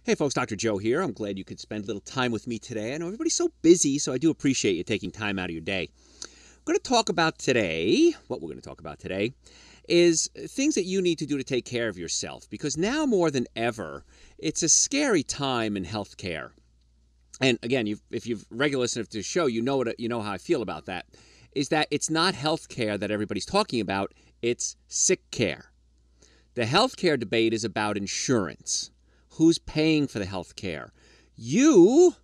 Hey folks, Dr. Joe here. I'm glad you could spend a little time with me today. I know everybody's so busy, so I do appreciate you taking time out of your day. What we're going to talk about today is things that you need to do to take care of yourself, because now more than ever, it's a scary time in healthcare. And again, if you've regular listened to the show, you know how I feel about that, is that it's not healthcare that everybody's talking about, it's sick care. The healthcare debate is about insurance. Who's paying for the health care? You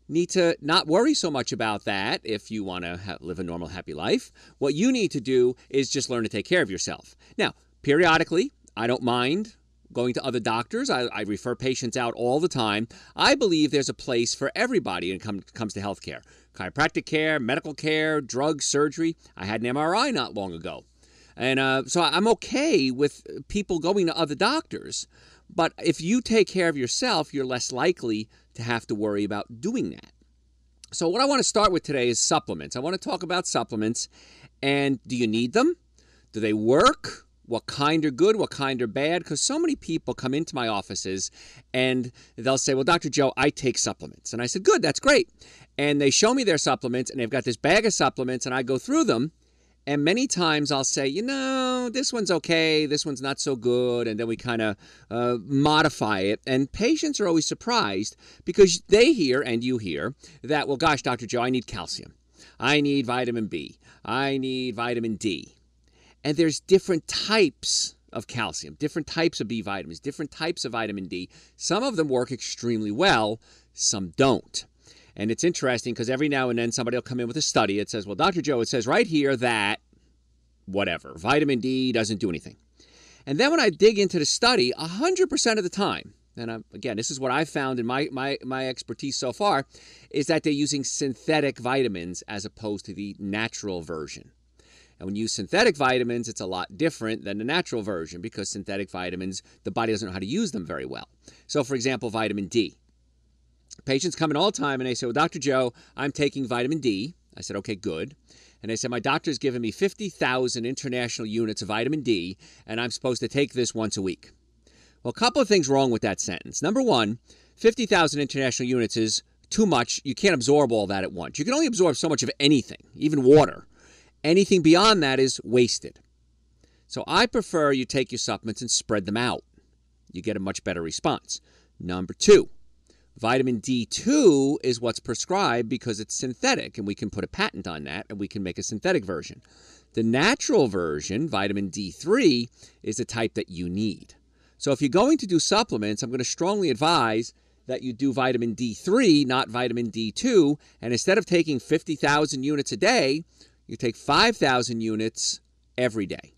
need to not worry so much about that if you want to live a normal, happy life. What you need to do is just learn to take care of yourself. Now, periodically, I don't mind going to other doctors. I refer patients out all the time. I believe there's a place for everybody when it comes to health care. Chiropractic care, medical care, drugs, surgery. I had an MRI not long ago. And so I'm okay with people going to other doctors. But if you take care of yourself, you're less likely to have to worry about doing that. So what I want to start with today is supplements. I want to talk about supplements. And do you need them? Do they work? What kind are good? What kind are bad? Because so many people come into my offices and they'll say, well, Dr. Joe, I take supplements. And I said, good, that's great. And they show me their supplements and they've got this bag of supplements and I go through them. And many times I'll say, this one's okay, this one's not so good, and then we kind of modify it. And patients are always surprised because they hear, and you hear, that, well, gosh, Dr. Joe, I need calcium. I need vitamin B. I need vitamin D. And there's different types of calcium, different types of B vitamins, different types of vitamin D. Some of them work extremely well, some don't. And it's interesting because every now and then somebody will come in with a study. It says, well, Dr. Joe, it says right here that whatever, vitamin D doesn't do anything. And then when I dig into the study, 100% of the time, and again, this is what I've found in my expertise so far, is that they're using synthetic vitamins as opposed to the natural version. And when you use synthetic vitamins, it's a lot different than the natural version because synthetic vitamins, the body doesn't know how to use them very well. So, for example, vitamin D. Patients come in all the time and they say, well, Dr. Joe, I'm taking vitamin D. I said, okay, good. And they said, my doctor's given me 50,000 international units of vitamin D, and I'm supposed to take this once a week. Well, a couple of things wrong with that sentence. Number one, 50,000 international units is too much. You can't absorb all that at once. You can only absorb so much of anything, even water. Anything beyond that is wasted. So I prefer you take your supplements and spread them out. You get a much better response. Number two, vitamin D2 is what's prescribed because it's synthetic, and we can put a patent on that, and we can make a synthetic version. The natural version, vitamin D3, is the type that you need. So if you're going to do supplements, I'm going to strongly advise that you do vitamin D3, not vitamin D2, and instead of taking 50,000 units a day, you take 5,000 units every day.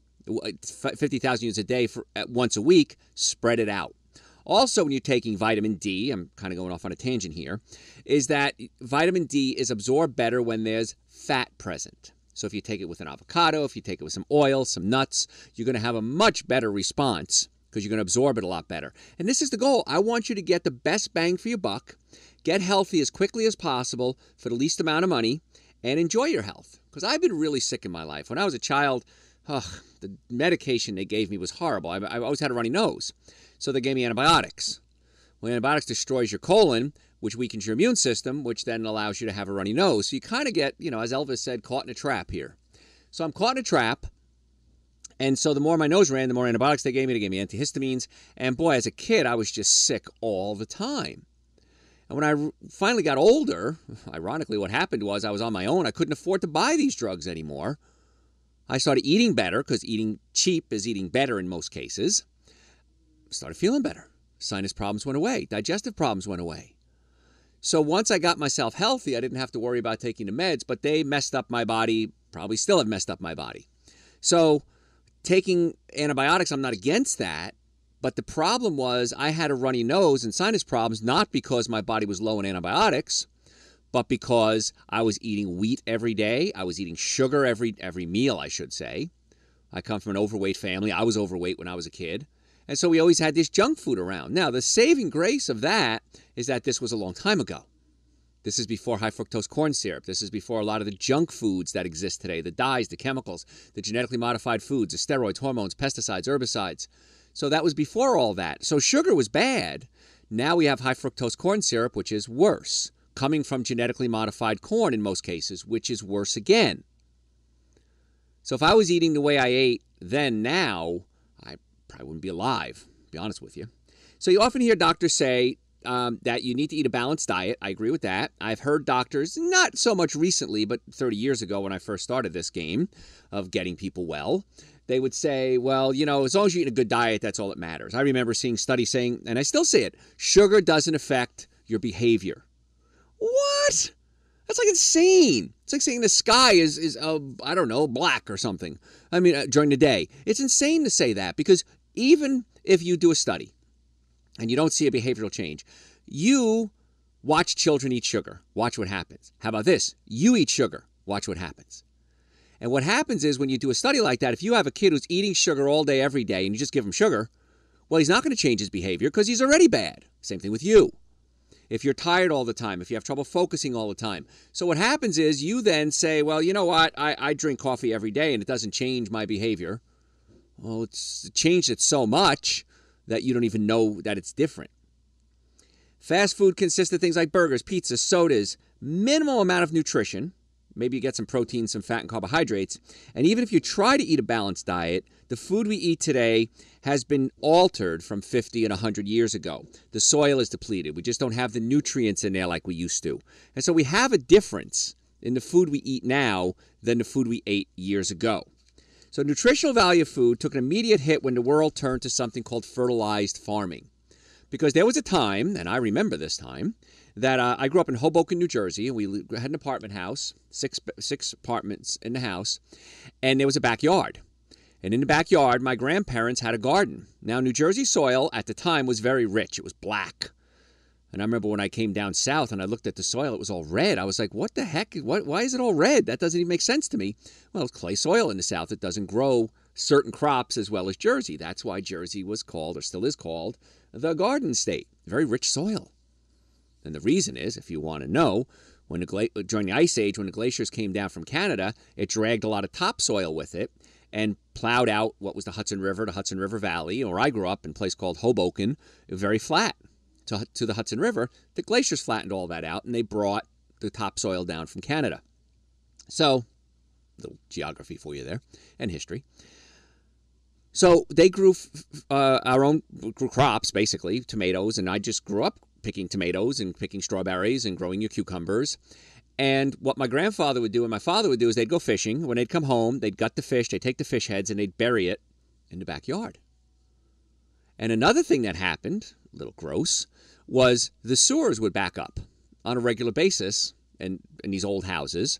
50,000 units a day for once a week, spread it out. Also, when you're taking vitamin D, I'm kind of going off on a tangent here, is that vitamin D is absorbed better when there's fat present. So if you take it with an avocado, if you take it with some oil, some nuts, you're going to have a much better response because you're going to absorb it a lot better. And this is the goal. I want you to get the best bang for your buck, get healthy as quickly as possible for the least amount of money, and enjoy your health. Because I've been really sick in my life. When I was a child, the medication they gave me was horrible. I always had a runny nose. So they gave me antibiotics. Well, antibiotics destroys your colon, which weakens your immune system, which then allows you to have a runny nose. So you kind of get, as Elvis said, caught in a trap here. So I'm caught in a trap. And so the more my nose ran, the more antibiotics they gave me antihistamines. And boy, as a kid, I was just sick all the time. And when I finally got older, ironically, what happened was I was on my own. I couldn't afford to buy these drugs anymore. I started eating better because eating cheap is eating better in most cases. Started feeling better. Sinus problems went away. Digestive problems went away. So once I got myself healthy, I didn't have to worry about taking the meds, but they messed up my body, probably still have messed up my body. So taking antibiotics, I'm not against that, but the problem was I had a runny nose and sinus problems, not because my body was low in antibiotics, but because I was eating wheat every day. I was eating sugar every meal, I should say. I come from an overweight family. I was overweight when I was a kid. And so we always had this junk food around. Now, the saving grace of that is that this was a long time ago. This is before high fructose corn syrup. This is before a lot of the junk foods that exist today, the dyes, the chemicals, the genetically modified foods, the steroids, hormones, pesticides, herbicides. So that was before all that. So sugar was bad. Now we have high fructose corn syrup, which is worse, coming from genetically modified corn in most cases, which is worse again. So if I was eating the way I ate then now, I probably wouldn't be alive, to be honest with you. So you often hear doctors say that you need to eat a balanced diet. I agree with that. I've heard doctors, not so much recently, but 30 years ago when I first started this game of getting people well, they would say, well, you know, as long as you eat a good diet, that's all that matters. I remember seeing studies saying, and I still say it, sugar doesn't affect your behavior. What? That's like insane. It's like saying the sky is I don't know, black or something. I mean, during the day. It's insane to say that, because even if you do a study and you don't see a behavioral change, you watch children eat sugar. Watch what happens. How about this? You eat sugar. Watch what happens. And what happens is when you do a study like that, if you have a kid who's eating sugar all day, every day, and you just give him sugar, well, he's not going to change his behavior because he's already bad. Same thing with you. If you're tired all the time, if you have trouble focusing all the time. So what happens is you then say, well, you know what? I drink coffee every day and it doesn't change my behavior. Well, it's changed it so much that you don't even know that it's different. Fast food consists of things like burgers, pizzas, sodas, minimal amount of nutrition. Maybe you get some protein, some fat, and carbohydrates. And even if you try to eat a balanced diet, the food we eat today has been altered from 50 and 100 years ago. The soil is depleted. We just don't have the nutrients in there like we used to. And so we have a difference in the food we eat now than the food we ate years ago. So nutritional value of food took an immediate hit when the world turned to something called fertilized farming. Because there was a time, and I remember this time, that I grew up in Hoboken, New Jersey, and we had an apartment house, six apartments in the house, and there was a backyard. And in the backyard, my grandparents had a garden. Now, New Jersey soil at the time was very rich. It was black. And I remember when I came down south and I looked at the soil, it was all red. I was like, what the heck? Why is it all red? That doesn't even make sense to me. Well, it's clay soil in the south. It doesn't grow certain crops as well as Jersey. That's why Jersey was called, or still is called, the Garden State. Very rich soil. And the reason is, if you want to know, during the Ice Age, when the glaciers came down from Canada, it dragged a lot of topsoil with it and plowed out what was the Hudson River Valley, where I grew up in a place called Hoboken, very flat to the Hudson River. The glaciers flattened all that out, and they brought the topsoil down from Canada. So, a little geography for you there, and history. So they grew grew crops, basically, tomatoes, and I just grew up picking tomatoes and picking strawberries and growing your cucumbers. And what my grandfather would do and my father would do is they'd go fishing. When they'd come home, they'd gut the fish, they'd take the fish heads, and they'd bury it in the backyard. And another thing that happened, a little gross, was the sewers would back up on a regular basis in these old houses.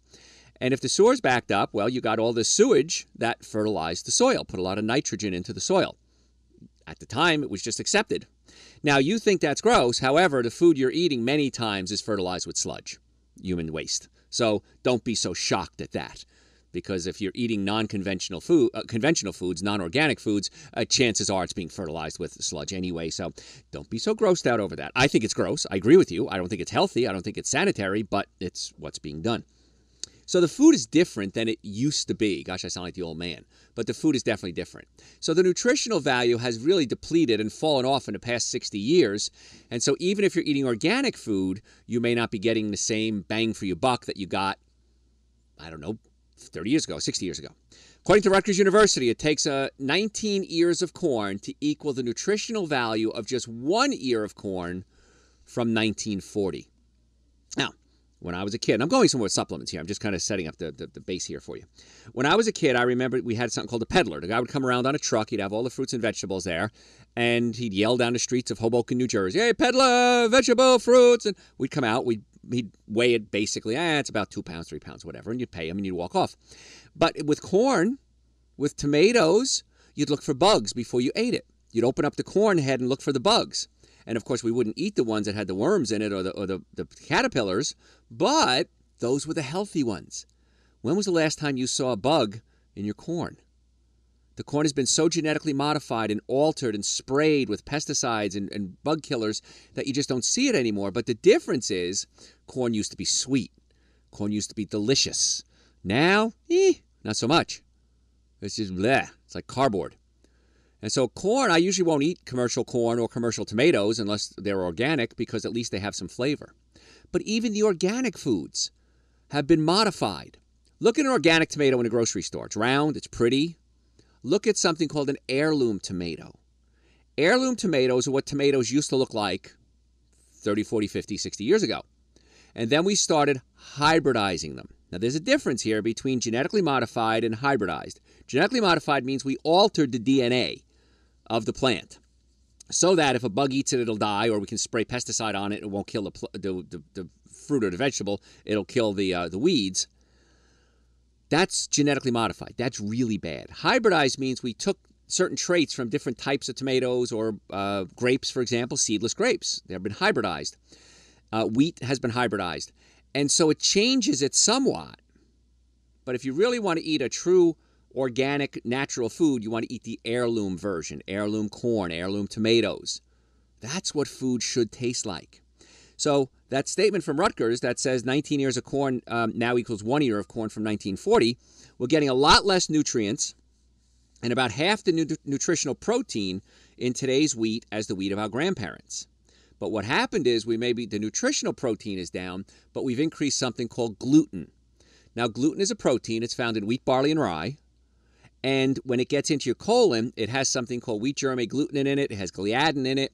And if the sewers backed up, well, you got all this sewage that fertilized the soil, put a lot of nitrogen into the soil. At the time, it was just accepted. Now, you think that's gross. However, the food you're eating many times is fertilized with sludge, human waste. So don't be so shocked at that. Because if you're eating non-conventional conventional foods, non-organic foods, chances are it's being fertilized with sludge anyway. So don't be so grossed out over that. I think it's gross. I agree with you. I don't think it's healthy. I don't think it's sanitary, but it's what's being done. So the food is different than it used to be. Gosh, I sound like the old man. But the food is definitely different. So the nutritional value has really depleted and fallen off in the past 60 years. And so even if you're eating organic food, you may not be getting the same bang for your buck that you got, I don't know, 30 years ago, 60 years ago. According to Rutgers University, it takes 19 ears of corn to equal the nutritional value of just 1 ear of corn from 1940. Now, when I was a kid, and I'm going somewhere with supplements here. I'm just kind of setting up the base here for you. When I was a kid, I remember we had something called a peddler. The guy would come around on a truck. He'd have all the fruits and vegetables there. And he'd yell down the streets of Hoboken, New Jersey, "Hey, peddler, vegetable, fruits." And we'd come out. He'd weigh it basically. It's about 2 pounds, 3 pounds, whatever. And you'd pay him and you'd walk off. But with corn, with tomatoes, you'd look for bugs before you ate it. You'd open up the corn head and look for the bugs. And, of course, we wouldn't eat the ones that had the worms in it or the caterpillars, but those were the healthy ones. When was the last time you saw a bug in your corn? The corn has been so genetically modified and altered and sprayed with pesticides and bug killers that you just don't see it anymore. But the difference is corn used to be sweet. Corn used to be delicious. Now, not so much. It's just bleh. It's like cardboard. And so corn, I usually won't eat commercial corn or commercial tomatoes unless they're organic, because at least they have some flavor. But even the organic foods have been modified. Look at an organic tomato in a grocery store. It's round, it's pretty. Look at something called an heirloom tomato. Heirloom tomatoes are what tomatoes used to look like 30, 40, 50, 60 years ago. And then we started hybridizing them. Now, there's a difference here between genetically modified and hybridized. Genetically modified means we altered the DNA of the plant so that if a bug eats it, it'll die, or we can spray pesticide on it, it won't kill the fruit or the vegetable. It'll kill the weeds. That's genetically modified. That's really bad. Hybridized means we took certain traits from different types of tomatoes or grapes, for example, seedless grapes. They've been hybridized. Wheat has been hybridized. And so it changes it somewhat. But if you really want to eat a true organic, natural food, you want to eat the heirloom version, heirloom corn, heirloom tomatoes. That's what food should taste like. So that statement from Rutgers that says 19 ears of corn now equals 1 ear of corn from 1940, we're getting a lot less nutrients and about half the nutritional protein in today's wheat as the wheat of our grandparents. But what happened is the nutritional protein is down, but we've increased something called gluten. Now, gluten is a protein. It's found in wheat, barley, and rye. And when it gets into your colon, it has something called wheat germ agglutinin in it. It has gliadin in it.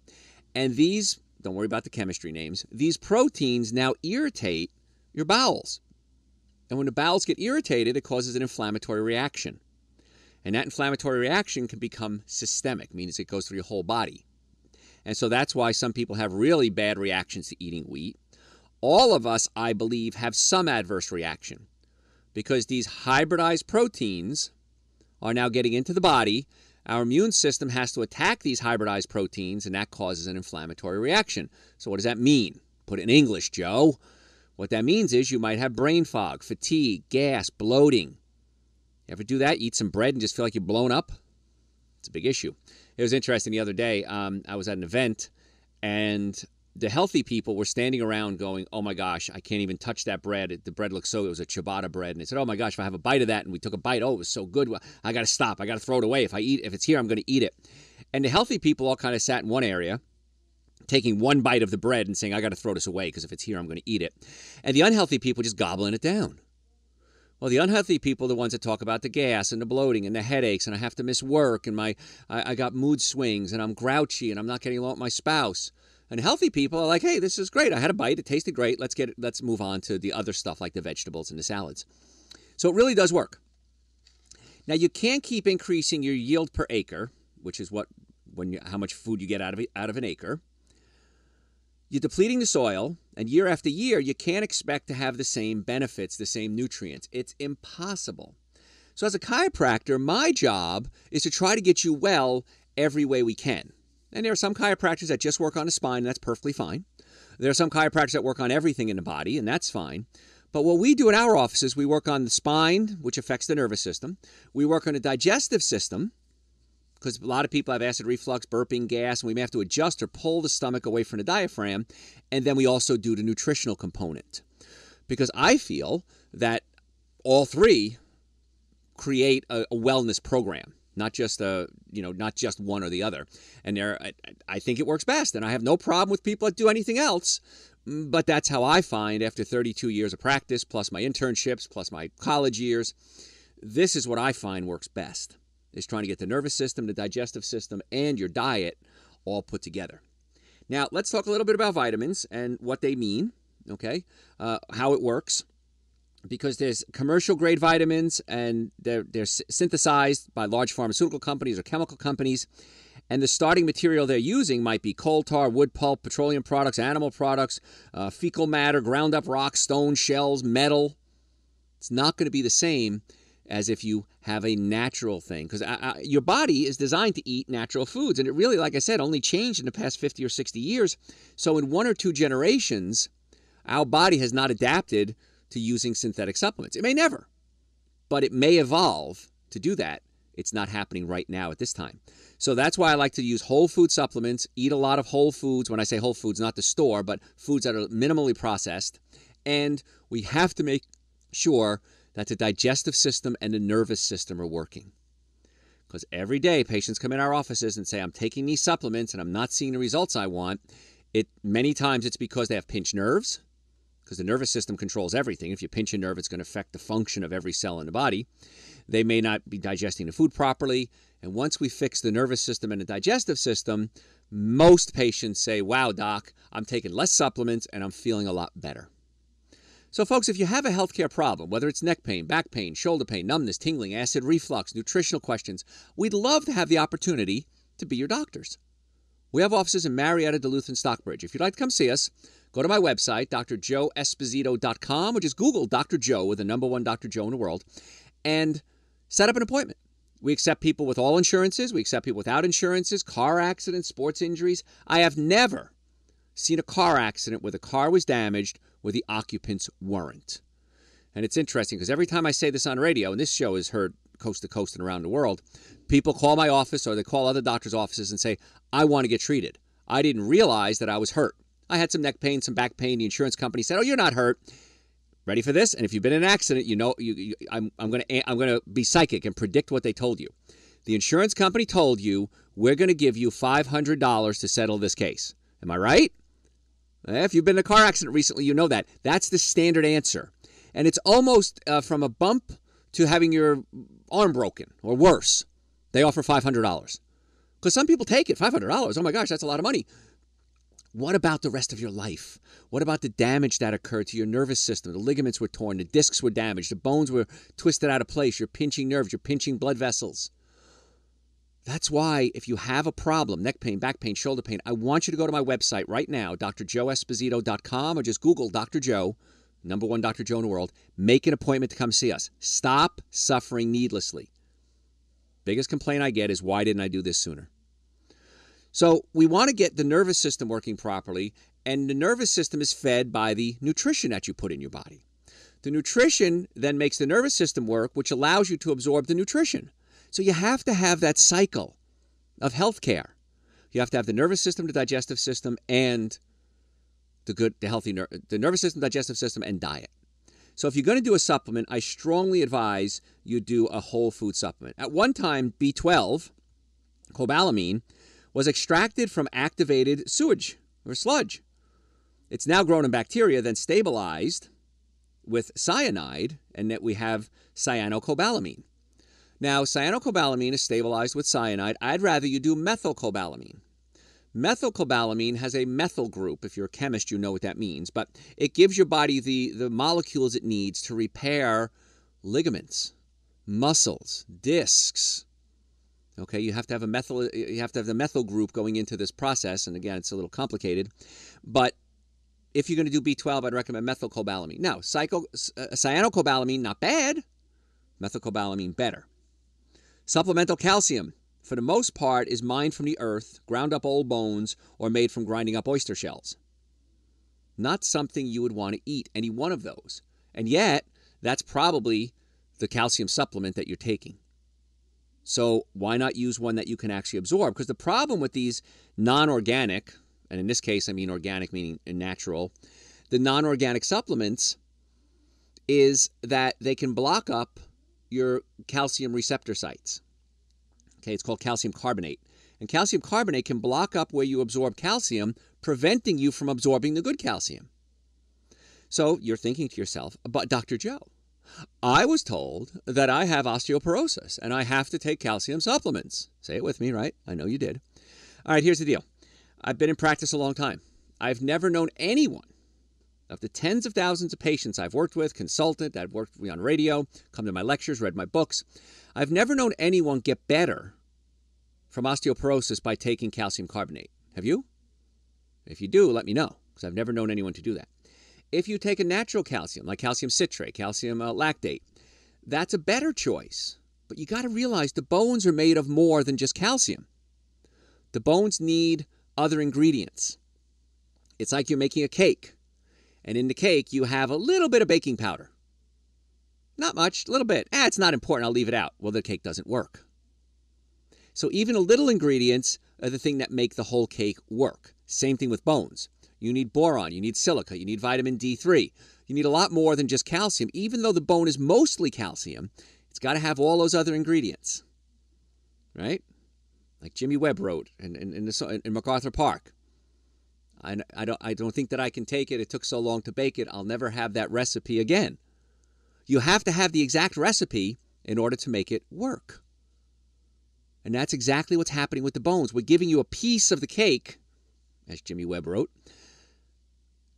And these, don't worry about the chemistry names, these proteins now irritate your bowels. And when the bowels get irritated, it causes an inflammatory reaction. And that inflammatory reaction can become systemic, means it goes through your whole body. And so that's why some people have really bad reactions to eating wheat. All of us, I believe, have some adverse reaction because these hybridized proteins are now getting into the body. Our immune system has to attack these hybridized proteins, and that causes an inflammatory reaction. So what does that mean? Put it in English, Joe. What that means is you might have brain fog, fatigue, gas, bloating. You ever do that? Eat some bread and just feel like you're blown up? It's a big issue. It was interesting the other day. I was at an event, and the healthy people were standing around going, oh my gosh, I can't even touch that bread. The bread looks so, it was a ciabatta bread. And they said, oh my gosh, if I have a bite of that, and we took a bite, oh, it was so good. Well, I got to stop. I got to throw it away. If it's here, I'm going to eat it. And the healthy people all kind of sat in one area, taking one bite of the bread and saying, I got to throw this away because if it's here, I'm going to eat it. And the unhealthy people just gobbling it down. Well, the unhealthy people are the ones that talk about the gas and the bloating and the headaches, and I have to miss work, and I got mood swings, and I'm grouchy, and I'm not getting along with my spouse. And healthy people are like, hey, this is great. I had a bite. It tasted great. Let's move on to the other stuff like the vegetables and the salads. So it really does work. Now, you can't keep increasing your yield per acre, which is how much food you get out of an acre. You're depleting the soil, and year after year, you can't expect to have the same benefits, the same nutrients. It's impossible. So as a chiropractor, my job is to try to get you well every way we can. And there are some chiropractors that just work on the spine, and that's perfectly fine. There are some chiropractors that work on everything in the body, and that's fine. But what we do in our offices, we work on the spine, which affects the nervous system. We work on the digestive system, because a lot of people have acid reflux, burping, gas, and we may have to adjust or pull the stomach away from the diaphragm. And then we also do the nutritional component. Because I feel that all three create a wellness program, not just one or the other. And I think it works best. And I have no problem with people that do anything else. But that's how I find, after 32 years of practice, plus my internships, plus my college years, this is what I find works best. Is trying to get the nervous system, the digestive system, and your diet all put together. Now, let's talk a little bit about vitamins and what they mean, okay, how it works. Because there's commercial-grade vitamins, and they're synthesized by large pharmaceutical companies or chemical companies, and the starting material they're using might be coal tar, wood pulp, petroleum products, animal products, fecal matter, ground-up rocks, stones, shells, metal. It's not going to be the same as if you have a natural thing. Because your body is designed to eat natural foods. And it really, like I said, only changed in the past 50 or 60 years. So in 1 or 2 generations, our body has not adapted to using synthetic supplements. It may never, but it may evolve to do that. It's not happening right now at this time. So that's why I like to use whole food supplements, eat a lot of whole foods. When I say whole foods, not the store, but foods that are minimally processed. And we have to make sure that the digestive system and the nervous system are working. Because every day patients come in our offices and say, I'm taking these supplements and I'm not seeing the results I want. Many times it's because they have pinched nerves, because the nervous system controls everything. If you pinch a nerve, it's going to affect the function of every cell in the body. They may not be digesting the food properly. And once we fix the nervous system and the digestive system, most patients say, wow, doc, I'm taking less supplements and I'm feeling a lot better. So folks, if you have a healthcare problem, whether it's neck pain, back pain, shoulder pain, numbness, tingling, acid reflux, nutritional questions, we'd love to have the opportunity to be your doctors. We have offices in Marietta, Duluth, and Stockbridge. If you'd like to come see us, go to my website, drjoeesposito.com, or just Google Dr. Joe with the #1 Dr. Joe in the world, and set up an appointment. We accept people with all insurances. We accept people without insurances, car accidents, sports injuries. I have never seen a car accident where the car was damaged where the occupants weren't. And it's interesting because every time I say this on radio, and this show is heard coast to coast and around the world, people call my office or they call other doctors' offices and say, I want to get treated. I didn't realize that I was hurt. I had some neck pain, some back pain. The insurance company said, oh, you're not hurt. Ready for this? And if you've been in an accident, you know I'm going to be psychic and predict what they told you. The insurance company told you, we're going to give you $500 to settle this case. Am I right? If you've been in a car accident recently, you know that. That's the standard answer. And it's almost from a bump to having your arm broken or worse. They offer $500. Because some people take it, $500. Oh my gosh, that's a lot of money. What about the rest of your life? What about the damage that occurred to your nervous system? The ligaments were torn, the discs were damaged, the bones were twisted out of place, you're pinching nerves, you're pinching blood vessels. That's why if you have a problem, neck pain, back pain, shoulder pain, I want you to go to my website right now, drjoeesposito.com, or just Google Dr. Joe, #1 Dr. Joe in the world. Make an appointment to come see us. Stop suffering needlessly. Biggest complaint I get is, why didn't I do this sooner? So we want to get the nervous system working properly, and the nervous system is fed by the nutrition that you put in your body. The nutrition then makes the nervous system work, which allows you to absorb the nutrition. So you have to have that cycle of healthcare. You have to have the nervous system, the digestive system, and the nervous system, digestive system, and diet. So if you're going to do a supplement, I strongly advise you do a whole food supplement. At one time, B12, cobalamin, was extracted from activated sewage or sludge. It's now grown in bacteria, then stabilized with cyanide, and that we have cyanocobalamin. Now, cyanocobalamin is stabilized with cyanide. I'd rather you do methylcobalamin. Methylcobalamin has a methyl group. If you're a chemist, you know what that means. But it gives your body the molecules it needs to repair ligaments, muscles, discs. Okay, you have to have the methyl group going into this process. And again, it's a little complicated. But if you're going to do B12, I'd recommend methylcobalamin. Now, cyanocobalamin, not bad. Methylcobalamin, better. Supplemental calcium, for the most part, is mined from the earth, ground up old bones, or made from grinding up oyster shells. Not something you would want to eat, any one of those. And yet, that's probably the calcium supplement that you're taking. So why not use one that you can actually absorb? Because the problem with these non-organic, and in this case I mean organic meaning natural, the non-organic supplements is that they can block up your calcium receptor sites. Okay, it's called calcium carbonate. And calcium carbonate can block up where you absorb calcium, preventing you from absorbing the good calcium. So you're thinking to yourself, but Dr. Joe, I was told that I have osteoporosis and I have to take calcium supplements. Say it with me, right? I know you did. All right, here's the deal. I've been in practice a long time. I've never known anyone, of the tens of thousands of patients I've worked with, consulted, that worked with me on radio, come to my lectures, read my books, I've never known anyone get better from osteoporosis by taking calcium carbonate. Have you? If you do, let me know, because I've never known anyone to do that. If you take a natural calcium, like calcium citrate, calcium lactate, that's a better choice. But you got to realize the bones are made of more than just calcium. The bones need other ingredients. It's like you're making a cake. And in the cake, you have a little bit of baking powder. Not much, a little bit. It's not important, I'll leave it out. Well, the cake doesn't work. So even a little ingredients are the thing that make the whole cake work. Same thing with bones. You need boron, you need silica, you need vitamin D3. You need a lot more than just calcium. Even though the bone is mostly calcium, it's got to have all those other ingredients. right? Like Jimmy Webb wrote in MacArthur Park. I don't think that I can take it. It took so long to bake it. I'll never have that recipe again. You have to have the exact recipe in order to make it work. And that's exactly what's happening with the bones. We're giving you a piece of the cake, as Jimmy Webb wrote.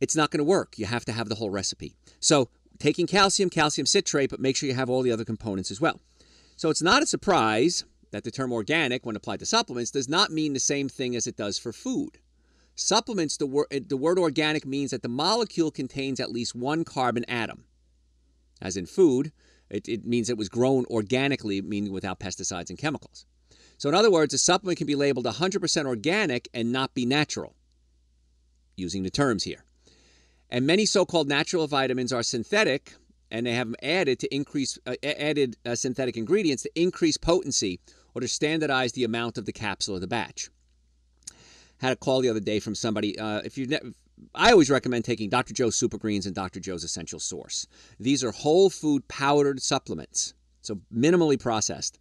It's not going to work. You have to have the whole recipe. So taking calcium citrate, but make sure you have all the other components as well. So it's not a surprise that the term organic, when applied to supplements, does not mean the same thing as it does for food. Supplements, the word organic means that the molecule contains at least one carbon atom. As in food, it means it was grown organically, meaning without pesticides and chemicals. So in other words, a supplement can be labeled 100% organic and not be natural, using the terms here. And many so-called natural vitamins are synthetic, and they have added synthetic ingredients to increase potency or to standardize the amount of the capsule or the batch. Had a call the other day from somebody. I always recommend taking Dr. Joe's Super Greens and Dr. Joe's Essential Source. These are whole food powdered supplements, so minimally processed.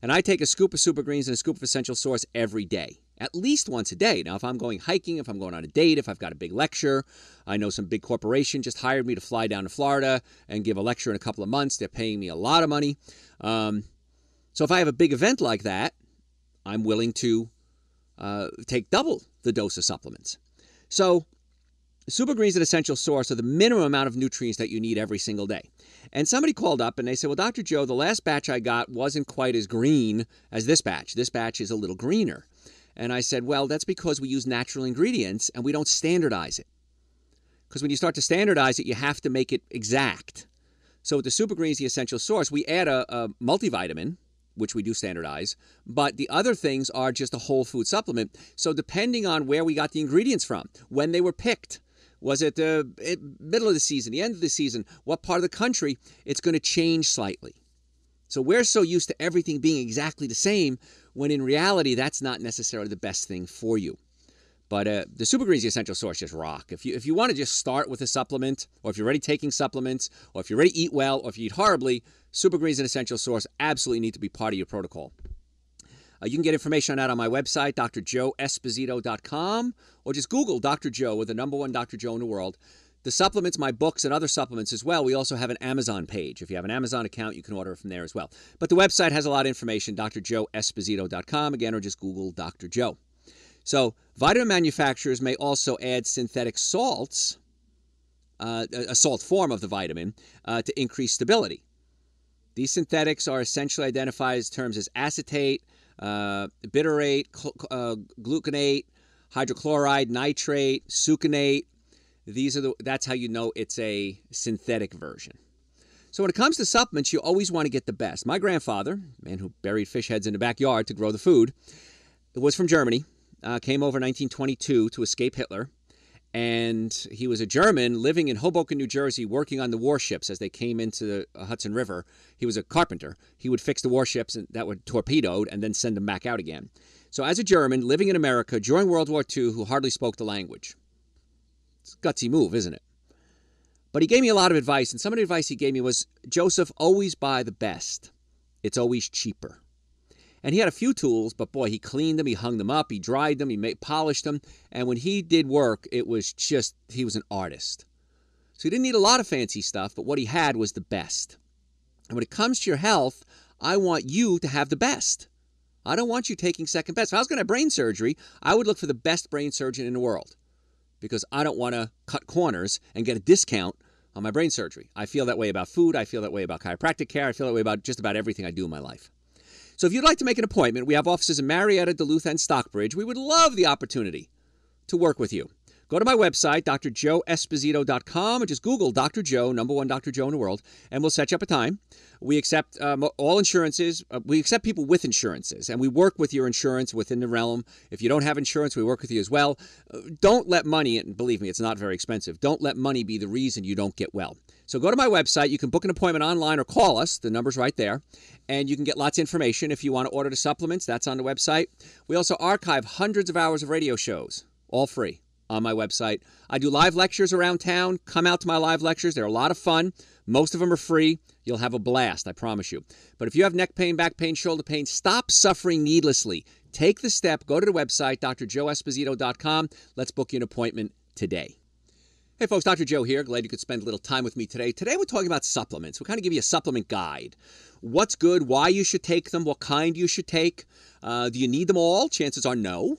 And I take a scoop of Super Greens and a scoop of Essential Source every day, at least once a day. Now, if I'm going hiking, if I'm going on a date, if I've got a big lecture, I know some big corporation just hired me to fly down to Florida and give a lecture in a couple of months. They're paying me a lot of money. So if I have a big event like that, I'm willing to take double the dose of supplements. So Super Greens and Essential Source are the minimum amount of nutrients that you need every single day. And somebody called up and they said, well, Dr. Joe, the last batch I got wasn't quite as green as this batch. This batch is a little greener. And I said, well, that's because we use natural ingredients and we don't standardize it. Because when you start to standardize it, you have to make it exact. So with the Super Greens, the Essential Source, we add a multivitamin, which we do standardize, but the other things are just a whole food supplement. So depending on where we got the ingredients from, when they were picked, was it the middle of the season, the end of the season, what part of the country, it's going to change slightly. So we're so used to everything being exactly the same, when in reality, that's not necessarily the best thing for you. But the Super Greens, the Essential Source, just rock. If you want to just start with a supplement, or if you're already taking supplements, or if you already eat well, or if you eat horribly, Super Greens and Essential Source absolutely need to be part of your protocol. You can get information on that on my website, drjoeesposito.com, or just Google Dr. Joe, with the #1 Dr. Joe in the world. The supplements, my books, and other supplements as well, we also have an Amazon page. If you have an Amazon account, you can order it from there as well. But the website has a lot of information, drjoeesposito.com, again, or just Google Dr. Joe. So vitamin manufacturers may also add synthetic salts, a salt form of the vitamin, to increase stability. These synthetics are essentially identified as terms as acetate, bitterate, gluconate, hydrochloride, nitrate, succinate. That's how you know it's a synthetic version. So when it comes to supplements, you always want to get the best. My grandfather, man who buried fish heads in the backyard to grow the food, was from Germany, came over in 1922 to escape Hitler. And he was a German living in Hoboken, New Jersey, working on the warships as they came into the Hudson River. He was a carpenter. He would fix the warships that were torpedoed and then send them back out again. So as a German living in America during World War II, who hardly spoke the language. It's a gutsy move, isn't it? But he gave me a lot of advice, and some of the advice he gave me was, Joseph, always buy the best. It's always cheaper. And he had a few tools, but boy, he cleaned them, he hung them up, he dried them, he polished them. And when he did work, it was just, he was an artist. So he didn't need a lot of fancy stuff, but what he had was the best. And when it comes to your health, I want you to have the best. I don't want you taking second best. If I was going to have brain surgery, I would look for the best brain surgeon in the world, because I don't want to cut corners and get a discount on my brain surgery. I feel that way about food. I feel that way about chiropractic care. I feel that way about just about everything I do in my life. So if you'd like to make an appointment, we have offices in Marietta, Duluth, and Stockbridge. We would love the opportunity to work with you. Go to my website, drjoeesposito.com, and just Google Dr. Joe, #1 Dr. Joe in the world, and we'll set you up a time. We accept all insurances. We accept people with insurances, and we work with your insurance within the realm. If you don't have insurance, we work with you as well. Don't let money, and believe me, it's not very expensive, don't let money be the reason you don't get well. So go to my website. You can book an appointment online or call us. The number's right there. And you can get lots of information. If you want to order the supplements, that's on the website. We also archive hundreds of hours of radio shows, all free. on my website. I do live lectures around town. Come out to my live lectures. They're a lot of fun. Most of them are free. You'll have a blast, I promise you. But if you have neck pain, back pain, shoulder pain, stop suffering needlessly. Take the step. Go to the website, drjoeesposito.com. Let's book you an appointment today. Hey folks, Dr. Joe here. Glad you could spend a little time with me today. Today we're talking about supplements. We'll kind of give you a supplement guide. What's good, why you should take them, what kind you should take. Do you need them all? Chances are no.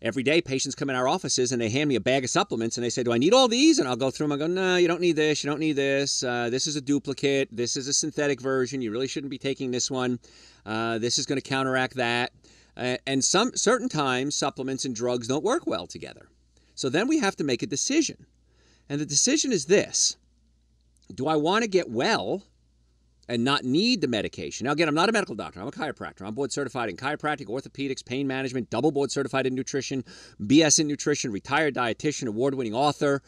Every day patients come in our offices and they hand me a bag of supplements and they say, do I need all these? And I'll go through them and go, no, you don't need this, you don't need this. This is a duplicate. This is a synthetic version. You really shouldn't be taking this one. This is going to counteract that. And certain times supplements and drugs don't work well together. So then we have to make a decision. And the decision is this. Do I want to get well and not need the medication? Now, again, I'm not a medical doctor. I'm a chiropractor. I'm board certified in chiropractic, orthopedics, pain management, double board certified in nutrition, BS in nutrition, retired dietitian, award-winning author.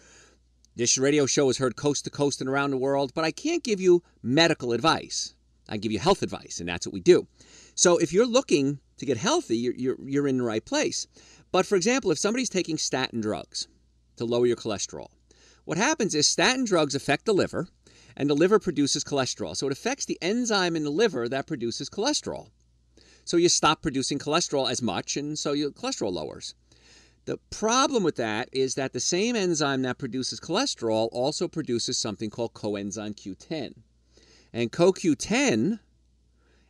This radio show is heard coast to coast and around the world, but I can't give you medical advice. I give you health advice, and that's what we do. So if you're looking to get healthy, you're in the right place. But for example, if somebody's taking statin drugs to lower your cholesterol, what happens is statin drugs affect the liver, and the liver produces cholesterol. So it affects the enzyme in the liver that produces cholesterol. So you stop producing cholesterol as much, and so your cholesterol lowers. The problem with that is that the same enzyme that produces cholesterol also produces something called coenzyme Q10. And CoQ10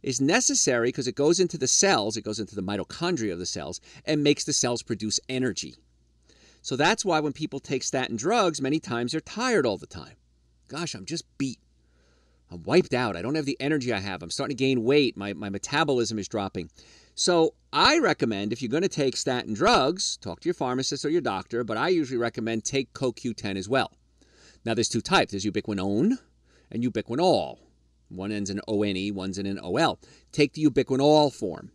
is necessary because it goes into the cells, it goes into the mitochondria of the cells, and makes the cells produce energy. So that's why when people take statin drugs, many times they're tired all the time. Gosh, I'm just beat. I'm wiped out. I don't have the energy I have. I'm starting to gain weight. My metabolism is dropping. So I recommend if you're going to take statin drugs, talk to your pharmacist or your doctor, but I usually recommend take CoQ10 as well. Now there's two types. There's ubiquinone and ubiquinol. One ends in O-N-E, one's in an O-L. Take the ubiquinol form.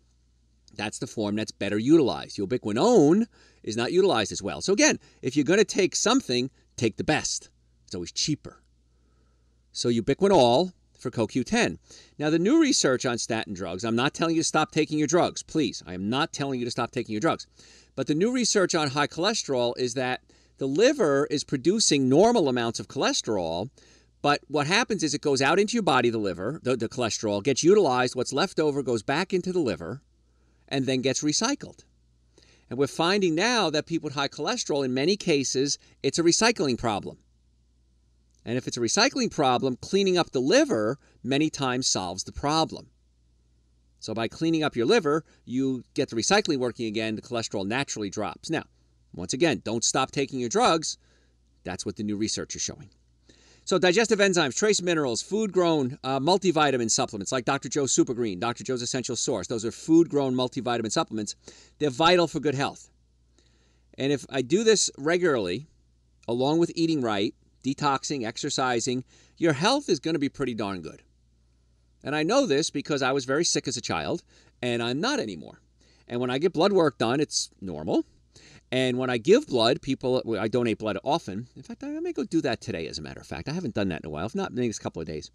That's the form that's better utilized. Ubiquinone is not utilized as well. So again, if you're going to take something, take the best. It's always cheaper. So ubiquinol for CoQ10. Now the new research on statin drugs, I'm not telling you to stop taking your drugs. Please, I am not telling you to stop taking your drugs. But the new research on high cholesterol is that the liver is producing normal amounts of cholesterol. But what happens is it goes out into your body, the liver, the cholesterol, gets utilized, what's left over goes back into the liver, and then gets recycled. And we're finding now that people with high cholesterol, in many cases, it's a recycling problem. And if it's a recycling problem, cleaning up the liver many times solves the problem. So by cleaning up your liver, you get the recycling working again, the cholesterol naturally drops. Now, once again, don't stop taking your drugs. That's what the new research is showing. So digestive enzymes, trace minerals, food-grown multivitamin supplements like Dr. Joe's Super Green, Dr. Joe's Essential Source. Those are food-grown multivitamin supplements. They're vital for good health. And if I do this regularly, along with eating right, detoxing, exercising, your health is going to be pretty darn good. And I know this because I was very sick as a child, and I'm not anymore. And when I get blood work done, it's normal. And when I give blood, I donate blood often. In fact, I may go do that today, as a matter of fact. I haven't done that in a while, if not, maybe it's a couple of days.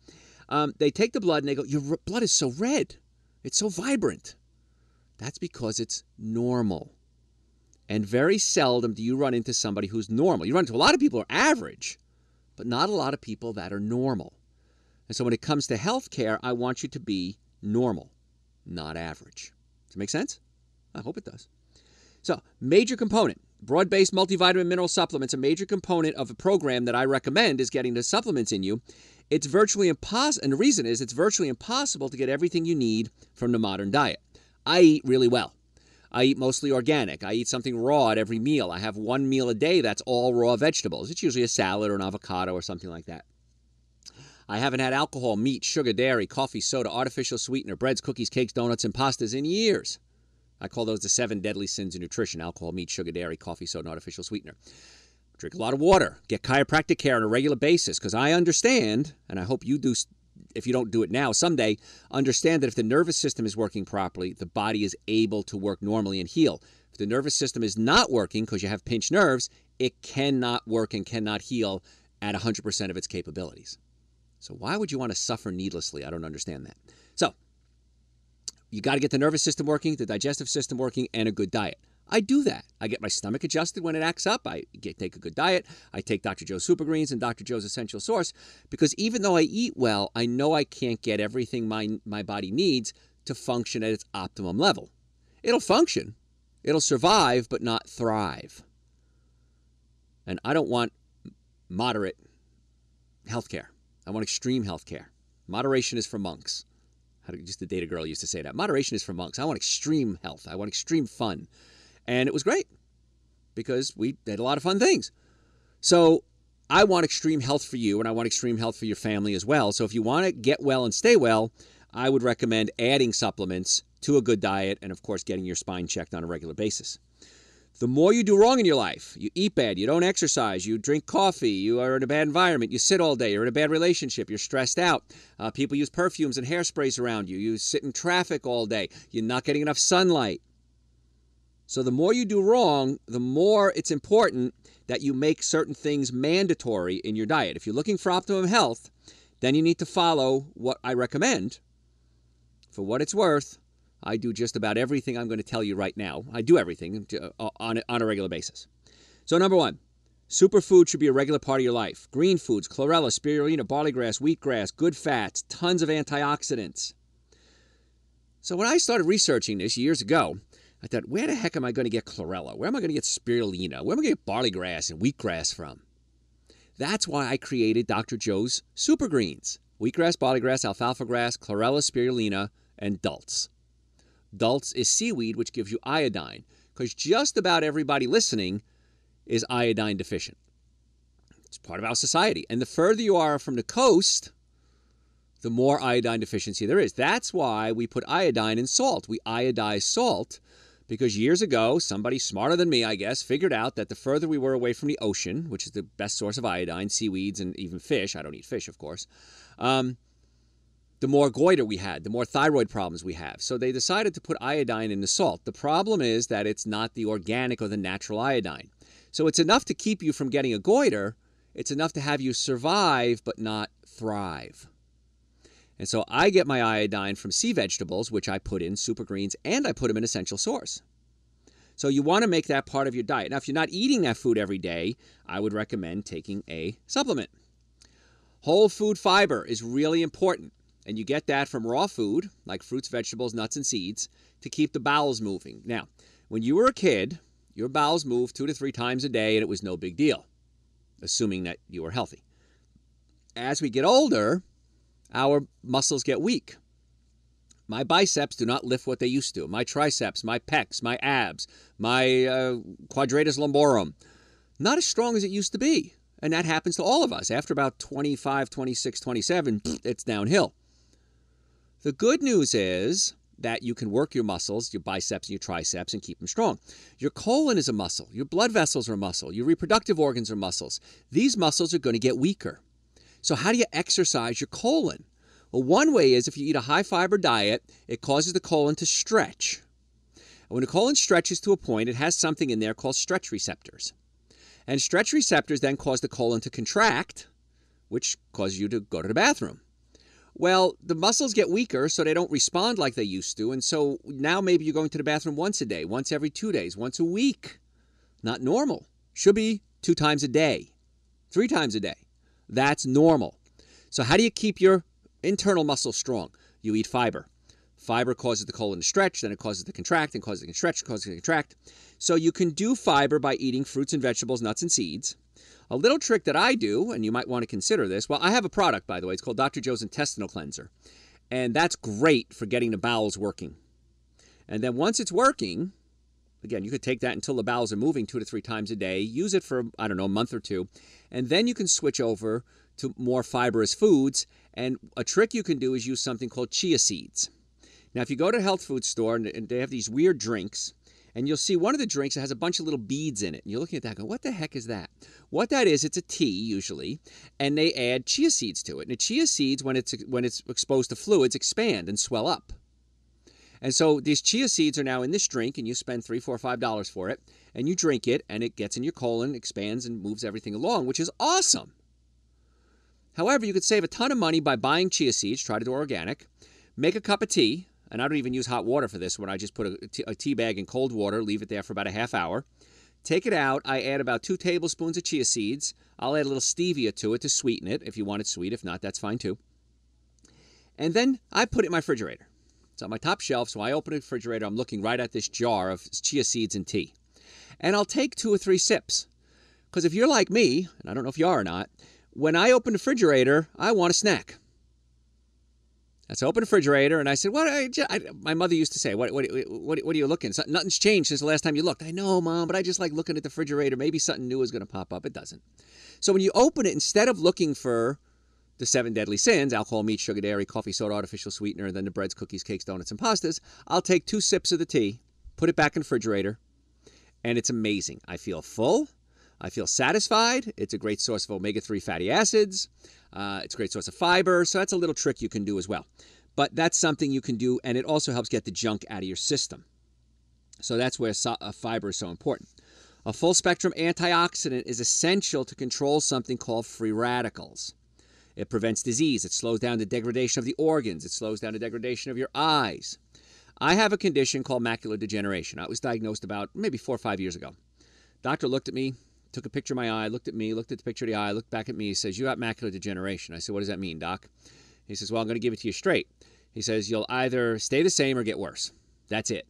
They take the blood and they go, your blood is so red. It's so vibrant. That's because it's normal. And very seldom do you run into somebody who's normal. You run into a lot of people who are average, but not a lot of people that are normal. And so when it comes to health care, I want you to be normal, not average. Does it make sense? I hope it does. So, major component, broad-based multivitamin mineral supplements, a major component of a program that I recommend is getting the supplements in you. It's virtually impossible, and the reason is it's virtually impossible to get everything you need from the modern diet. I eat really well. I eat mostly organic. I eat something raw at every meal. I have one meal a day that's all raw vegetables. It's usually a salad or an avocado or something like that. I haven't had alcohol, meat, sugar, dairy, coffee, soda, artificial sweetener, breads, cookies, cakes, donuts, and pastas in years. I call those the 7 deadly sins of nutrition: alcohol, meat, sugar, dairy, coffee, soda, and artificial sweetener. Drink a lot of water. Get chiropractic care on a regular basis, because I understand, and I hope you do, if you don't do it now, someday, understand that if the nervous system is working properly, the body is able to work normally and heal. If the nervous system is not working because you have pinched nerves, it cannot work and cannot heal at 100% of its capabilities. So why would you want to suffer needlessly? I don't understand that. So you got to get the nervous system working, the digestive system working, and a good diet. I do that. I get my stomach adjusted when it acts up. Take a good diet. I take Dr. Joe's Super Greens and Dr. Joe's Essential Source because even though I eat well, I know I can't get everything my body needs to function at its optimum level. It'll function. It'll survive, but not thrive. And I don't want moderate health care. I want extreme health care. Moderation is for monks. Just the data girl used to say that. Moderation is for monks. I want extreme health. I want extreme fun. And it was great because we did a lot of fun things. So I want extreme health for you, and I want extreme health for your family as well. So if you want to get well and stay well, I would recommend adding supplements to a good diet and, of course, getting your spine checked on a regular basis. The more you do wrong in your life, you eat bad, you don't exercise, you drink coffee, you are in a bad environment, you sit all day, you're in a bad relationship, you're stressed out, people use perfumes and hairsprays around you, you sit in traffic all day, you're not getting enough sunlight. So the more you do wrong, the more it's important that you make certain things mandatory in your diet. If you're looking for optimum health, then you need to follow what I recommend. For what it's worth, I do just about everything I'm going to tell you right now. I do everything on a regular basis. So number one, superfood should be a regular part of your life. Green foods, chlorella, spirulina, barley grass, wheatgrass, good fats, tons of antioxidants. So when I started researching this years ago, I thought, where the heck am I going to get chlorella? Where am I going to get spirulina? Where am I going to get barley grass and wheatgrass from? That's why I created Dr. Joe's Super Greens. Wheatgrass, barley grass, alfalfa grass, chlorella, spirulina, and dulse. Dulse is seaweed, which gives you iodine, because just about everybody listening is iodine deficient. It's part of our society. And the further you are from the coast, the more iodine deficiency there is. That's why we put iodine in salt. We iodize salt because years ago, somebody smarter than me, I guess, figured out that the further we were away from the ocean, which is the best source of iodine, seaweeds and even fish, I don't eat fish, of course, the more goiter we had, the more thyroid problems we have. So they decided to put iodine in the salt. The problem is that it's not the organic or the natural iodine. So it's enough to keep you from getting a goiter. It's enough to have you survive but not thrive. And so I get my iodine from sea vegetables, which I put in Super Greens, and I put them in Essential Source. So you want to make that part of your diet. Now, if you're not eating that food every day, I would recommend taking a supplement. Whole food fiber is really important. And you get that from raw food, like fruits, vegetables, nuts, and seeds, to keep the bowels moving. Now, when you were a kid, your bowels moved 2 to 3 times a day, and it was no big deal, assuming that you were healthy. As we get older, our muscles get weak. My biceps do not lift what they used to. My triceps, my pecs, my abs, my quadratus lumborum, not as strong as it used to be. And that happens to all of us. After about 25, 26, 27, it's downhill. The good news is that you can work your muscles, your biceps and your triceps, and keep them strong. Your colon is a muscle. Your blood vessels are a muscle. Your reproductive organs are muscles. These muscles are going to get weaker. So how do you exercise your colon? Well, one way is if you eat a high-fiber diet, it causes the colon to stretch. And when the colon stretches to a point, it has something in there called stretch receptors. And stretch receptors then cause the colon to contract, which causes you to go to the bathroom. Well, the muscles get weaker, so they don't respond like they used to. And so now maybe you're going to the bathroom once a day, once every 2 days, once a week. Not normal. Should be 2 times a day, 3 times a day. That's normal. So how do you keep your internal muscles strong? You eat fiber. Fiber causes the colon to stretch, then it causes it to contract, and causes it to stretch, causes it to contract. So you can do fiber by eating fruits and vegetables, nuts and seeds. A little trick that I do, and you might want to consider this, well, I have a product, by the way. It's called Dr. Joe's Intestinal Cleanser. And that's great for getting the bowels working. And then once it's working, again, you could take that until the bowels are moving 2 to 3 times a day. Use it for, I don't know, a month or 2. And then you can switch over to more fibrous foods. And a trick you can do is use something called Chia Seeds. Now, if you go to a health food store, and they have these weird drinks, and you'll see one of the drinks that has a bunch of little beads in it. And you're looking at that going, what the heck is that? What that is, it's a tea, usually, and they add chia seeds to it. And the chia seeds, when it's exposed to fluids, expand and swell up. And so these chia seeds are now in this drink, and you spend $3, $4, $5 for it, and you drink it, and it gets in your colon, expands, and moves everything along, which is awesome. However, you could save a ton of money by buying chia seeds, try to do organic, make a cup of tea, and I don't even use hot water for this one. I just put a tea bag in cold water, leave it there for about a half hour. Take it out. I add about 2 tablespoons of chia seeds. I'll add a little stevia to it to sweeten it if you want it sweet. If not, that's fine too. And then I put it in my refrigerator. It's on my top shelf, so I open the refrigerator. I'm looking right at this jar of chia seeds and tea. And I'll take 2 or 3 sips. Because if you're like me, and I don't know if you are or not, when I open the refrigerator, I want a snack. So I opened the refrigerator, and I said, my mother used to say, what are you looking? Nothing's changed since the last time you looked. I know, Mom, but I just like looking at the refrigerator. Maybe something new is going to pop up. It doesn't. So when you open it, instead of looking for the 7 deadly sins, alcohol, meat, sugar, dairy, coffee, soda, artificial sweetener, then the breads, cookies, cakes, donuts, and pastas, I'll take 2 sips of the tea, put it back in the refrigerator, and it's amazing. I feel full. I feel satisfied. It's a great source of omega-3 fatty acids. It's a great source of fiber. So that's a little trick you can do as well. But that's something you can do, and it also helps get the junk out of your system. So that's where fiber is so important. A full-spectrum antioxidant is essential to control something called free radicals. It prevents disease. It slows down the degradation of the organs. It slows down the degradation of your eyes. I have a condition called macular degeneration. I was diagnosed about maybe 4 or 5 years ago. Doctor looked at me, took a picture of my eye, looked at me, looked at the picture of the eye, looked back at me. He says, "You got macular degeneration." I said, "What does that mean, Doc?" He says, "Well, I'm going to give it to you straight." He says, "You'll either stay the same or get worse. That's it."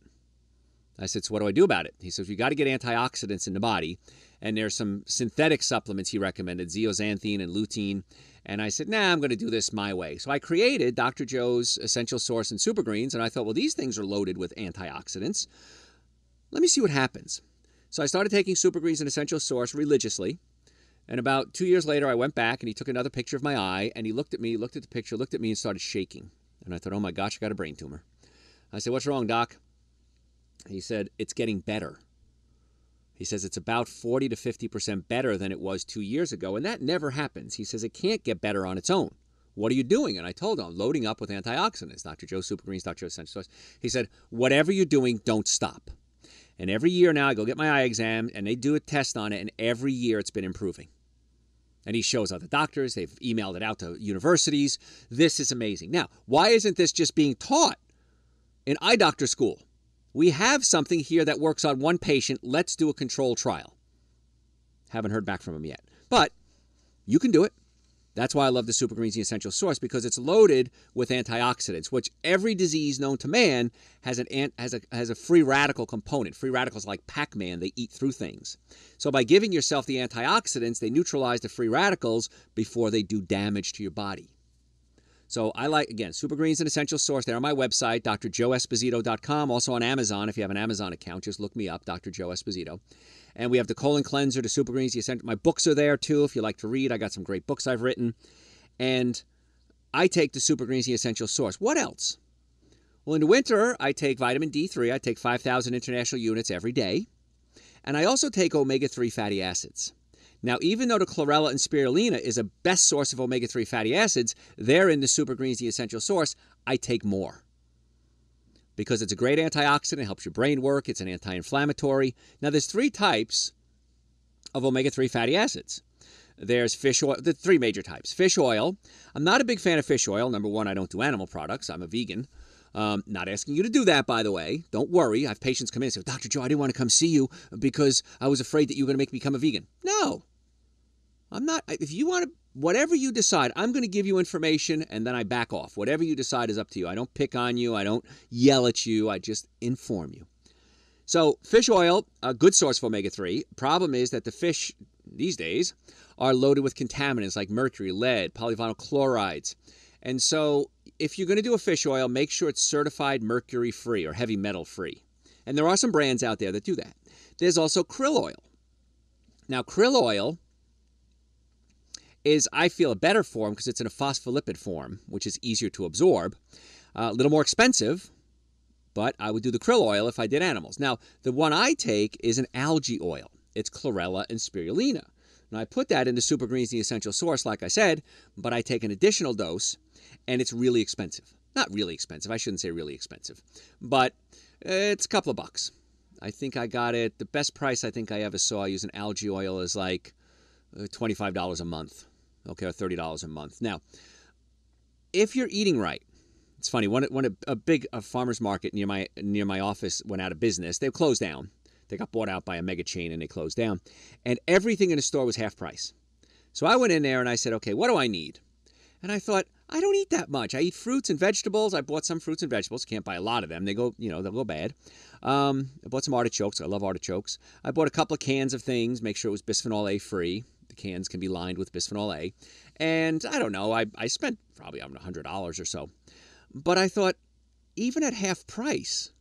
I said, "So what do I do about it?" He says, "You got to get antioxidants in the body." And there's some synthetic supplements he recommended, zeaxanthin and lutein. And I said, "Nah, I'm going to do this my way." So I created Dr. Joe's Essential Source and Super Greens, and I thought, well, these things are loaded with antioxidants. Let me see what happens. So I started taking Super Greens and Essential Source religiously. And about 2 years later, I went back and he took another picture of my eye, and he looked at me, looked at the picture, looked at me, and started shaking. And I thought, oh my gosh, I got a brain tumor. I said, "What's wrong, Doc?" He said, "It's getting better." He says it's about 40 to 50% better than it was 2 years ago, and that never happens. He says it can't get better on its own. What are you doing? And I told him, I'm loading up with antioxidants, Dr. Joe Super Greens, Dr. Joe Essential Source. He said, whatever you're doing, don't stop. And every year now I go get my eye exam, and they do a test on it, and every year it's been improving. And he shows other doctors. They've emailed it out to universities. This is amazing. Now, why isn't this just being taught in eye doctor school? We have something here that works on one patient. Let's do a control trial. Haven't heard back from him yet. But you can do it. That's why I love the Super Greens, the Essential Source, because it's loaded with antioxidants, which every disease known to man has a free radical component. Free radicals like Pac-Man, they eat through things. So by giving yourself the antioxidants, they neutralize the free radicals before they do damage to your body. So I like, again, Super Greens and Essential Source. They're on my website, drjoeesposito.com. Also on Amazon. If you have an Amazon account, just look me up, Dr. Joe Esposito. And we have the Colon Cleanser, the Super Greens, the Essential. My books are there, too, if you like to read. I got some great books I've written. And I take the Super Greens, the Essential Source. What else? Well, in the winter, I take vitamin D3. I take 5,000 international units every day. And I also take omega-3 fatty acids. Now, even though the chlorella and spirulina is a best source of omega-3 fatty acids, they're in the Super Greens, the Essential Source, I take more. Because it's a great antioxidant, it helps your brain work, it's an anti-inflammatory. Now, there's 3 types of omega-3 fatty acids. There's fish oil, the 3 major types. Fish oil. I'm not a big fan of fish oil. Number one, I don't do animal products. I'm a vegan. Not asking you to do that, by the way. Don't worry. I have patients come in and say, "Dr. Joe, I didn't want to come see you because I was afraid that you were going to make me become a vegan." No. I'm not. If you want to, whatever you decide, I'm going to give you information and then I back off. Whatever you decide is up to you. I don't pick on you. I don't yell at you. I just inform you. So fish oil, a good source of omega-3. Problem is that the fish these days are loaded with contaminants like mercury, lead, polyvinyl chlorides. And so if you're going to do a fish oil, make sure it's certified mercury-free or heavy metal-free. And there are some brands out there that do that. There's also krill oil. Now, krill oil is, I feel, a better form because it's in a phospholipid form, which is easier to absorb. A little more expensive, but I would do the krill oil if I did animals. Now, the one I take is an algae oil. It's chlorella and spirulina. Now, I put that in the Super Greens, the Essential Source, like I said, but I take an additional dose, and it's really expensive. Not really expensive. I shouldn't say really expensive, but it's a couple of bucks. I think I got it. The best price I think I ever saw using algae oil is like $25 a month. Okay, or $30 a month. Now, if you're eating right, It's funny. A big farmer's market near my office went out of business. They closed down. They got bought out by a mega chain and they closed down. And everything in the store was half price. So I went in there and I said, okay, what do I need? And I thought, I don't eat that much. I eat fruits and vegetables. I bought some fruits and vegetables. Can't buy a lot of them. They go, they'll go bad. I bought some artichokes. I love artichokes. I bought a couple of cans of things. Make sure it was bisphenol A free. The cans can be lined with bisphenol A. And I don't know. I spent probably $100 or so. But I thought, even at half price,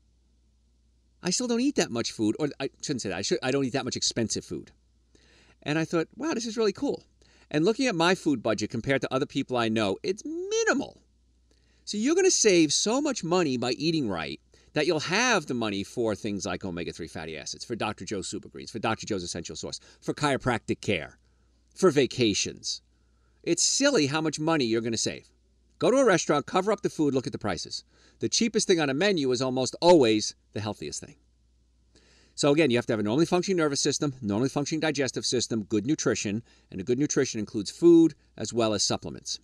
I still don't eat that much food. Or I shouldn't say that. I don't eat that much expensive food. And I thought, wow, this is really cool. And looking at my food budget compared to other people I know, it's minimal. So you're going to save so much money by eating right that you'll have the money for things like omega-3 fatty acids, for Dr. Joe's Super Greens, for Dr. Joe's Essential Source, for chiropractic care, for vacations. It's silly how much money you're going to save. Go to a restaurant, cover up the food, look at the prices. The cheapest thing on a menu is almost always the healthiest thing. So again, you have to have a normally functioning nervous system, normally functioning digestive system, good nutrition, and a good nutrition includes food as well as supplements.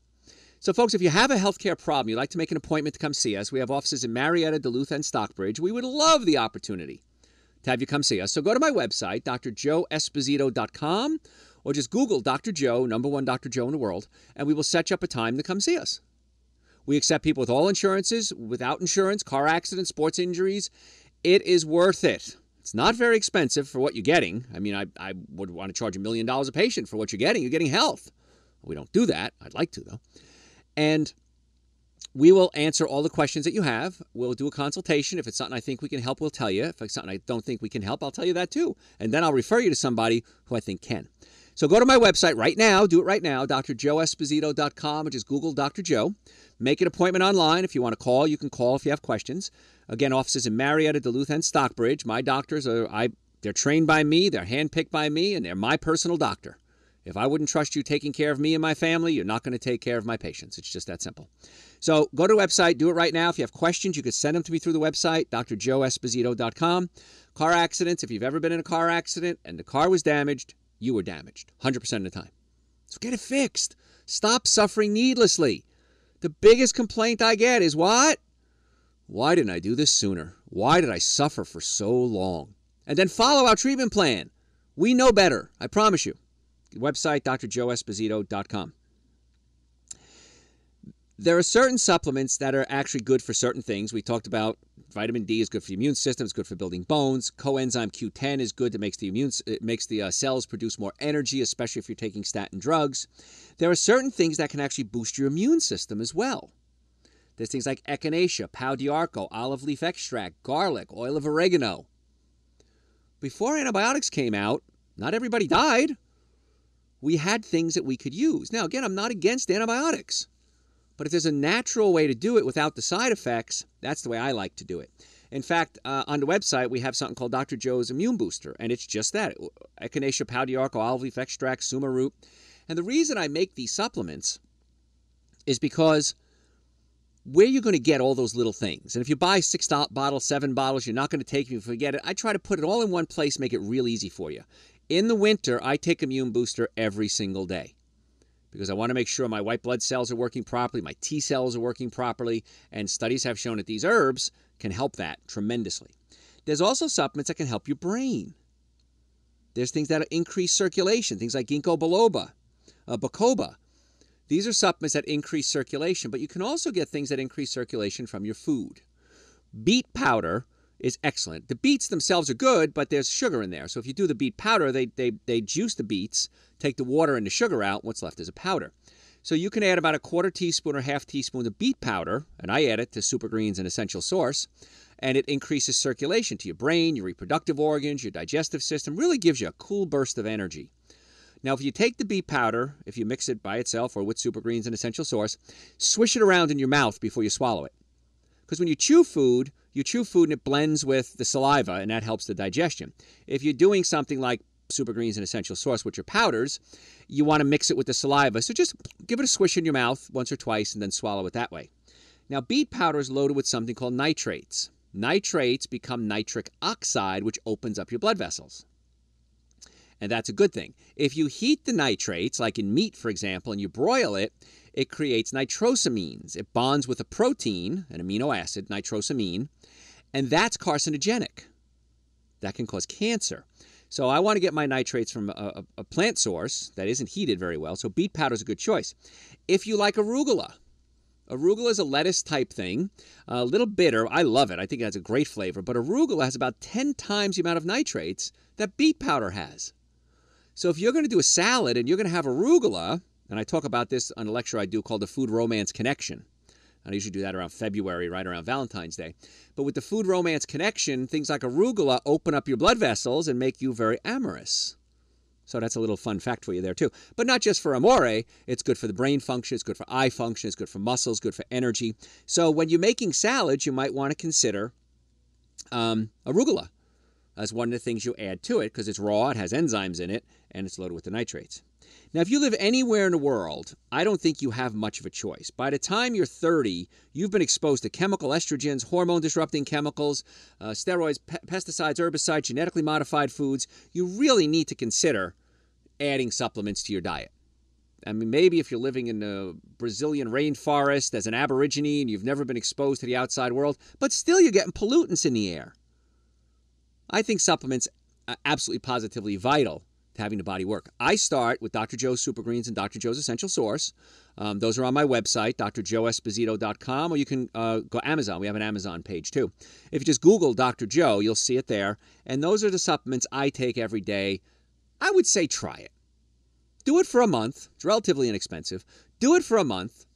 So folks, if you have a healthcare problem, you'd like to make an appointment to come see us, we have offices in Marietta, Duluth, and Stockbridge. We would love the opportunity to have you come see us. So go to my website, drjoeesposito.com, or just Google Dr. Joe, #1 Dr. Joe in the world, and we will set you up a time to come see us. We accept people with all insurances, without insurance, car accidents, sports injuries. It is worth it. It's not very expensive for what you're getting. I mean, I would want to charge $1 million a patient for what you're getting. You're getting health. We don't do that. I'd like to, though. And we will answer all the questions that you have. We'll do a consultation. If it's something I think we can help, we'll tell you. If it's something I don't think we can help, I'll tell you that too. And then I'll refer you to somebody who I think can. So go to my website right now. Do it right now, drjoeesposito.com, or just Google Dr. Joe. Make an appointment online. If you want to call, you can call if you have questions. Again, offices in Marietta, Duluth, and Stockbridge. My doctors they're trained by me, they're handpicked by me, and they're my personal doctor. If I wouldn't trust you taking care of me and my family, you're not going to take care of my patients. It's just that simple. So go to the website, do it right now. If you have questions, you can send them to me through the website, drjoeesposito.com. Car accidents, if you've ever been in a car accident and the car was damaged, you were damaged 100% of the time. So get it fixed. Stop suffering needlessly. The biggest complaint I get is what? Why didn't I do this sooner? Why did I suffer for so long? And then follow our treatment plan. We know better. I promise you. Website, drjoeesposito.com. There are certain supplements that are actually good for certain things. We talked about vitamin D is good for the immune system. It's good for building bones. Coenzyme Q10 is good. It makes the cells produce more energy, especially if you're taking statin drugs. There are certain things that can actually boost your immune system as well. There's things like echinacea, pau d'arco, olive leaf extract, garlic, oil of oregano. Before antibiotics came out, not everybody died. We had things that we could use. Now, again, I'm not against antibiotics. But if there's a natural way to do it without the side effects, that's the way I like to do it. In fact, on the website, we have something called Dr. Joe's Immune Booster, and it's just that. Echinacea, pau d'arco, olive leaf extract, suma root. And the reason I make these supplements is because where you're going to get all those little things. And if you buy 6 bottles, 7 bottles, you're not going to take them, you forget it. I try to put it all in one place, make it real easy for you. In the winter, I take Immune Booster every single day because I want to make sure my white blood cells are working properly, my T cells are working properly, and studies have shown that these herbs can help that tremendously. There's also supplements that can help your brain. There's things that increase circulation, things like ginkgo biloba, bacoba. These are supplements that increase circulation, but you can also get things that increase circulation from your food. Beet powder is excellent. The beets themselves are good, but there's sugar in there. So if you do the beet powder, they juice the beets, take the water and the sugar out. What's left is a powder. So you can add about a 1/4 teaspoon or 1/2 teaspoon of beet powder, and I add it to Super Greens and Essential Source, and it increases circulation to your brain, your reproductive organs, your digestive system, really gives you a cool burst of energy. Now, if you take the beet powder, if you mix it by itself or with Super Greens and Essential Source, swish it around in your mouth before you swallow it. Because when you chew food and it blends with the saliva, and that helps the digestion. If you're doing something like Super Greens and Essential Source, which are powders, you want to mix it with the saliva. So just give it a swish in your mouth once or twice and then swallow it that way. Now, beet powder is loaded with something called nitrates. Nitrates become nitric oxide, which opens up your blood vessels. And that's a good thing. If you heat the nitrates, like in meat, for example, and you broil it, it creates nitrosamines. It bonds with a protein, an amino acid, nitrosamine, and that's carcinogenic. That can cause cancer. So I want to get my nitrates from a plant source that isn't heated very well, so beet powder is a good choice. If you like arugula, arugula is a lettuce type thing, a little bitter. I love it. I think it has a great flavor, but arugula has about 10 times the amount of nitrates that beet powder has. So if you're going to do a salad and you're going to have arugula, and I talk about this on a lecture I do called the Food Romance Connection. I usually do that around February, right around Valentine's Day. But with the Food Romance Connection, things like arugula open up your blood vessels and make you very amorous. So that's a little fun fact for you there too. But not just for amore, it's good for the brain function, it's good for eye function, it's good for muscles, good for energy. So when you're making salads, you might want to consider arugula as one of the things you add to it because it's raw, it has enzymes in it, and it's loaded with the nitrates. Now, if you live anywhere in the world, I don't think you have much of a choice. By the time you're 30, you've been exposed to chemical estrogens, hormone-disrupting chemicals, steroids, pesticides, herbicides, genetically modified foods. You really need to consider adding supplements to your diet. I mean, maybe if you're living in the Brazilian rainforest as an aborigine and you've never been exposed to the outside world, but still you're getting pollutants in the air. I think supplements are absolutely positively vital to having the body work. I start with Dr. Joe's Super Greens and Dr. Joe's Essential Source. Those are on my website, drjoeesposito.com, or you can go Amazon. We have an Amazon page too. If you just Google Dr. Joe, you'll see it there. And those are the supplements I take every day. I would say try it. Do it for a month. It's relatively inexpensive. Do it for a month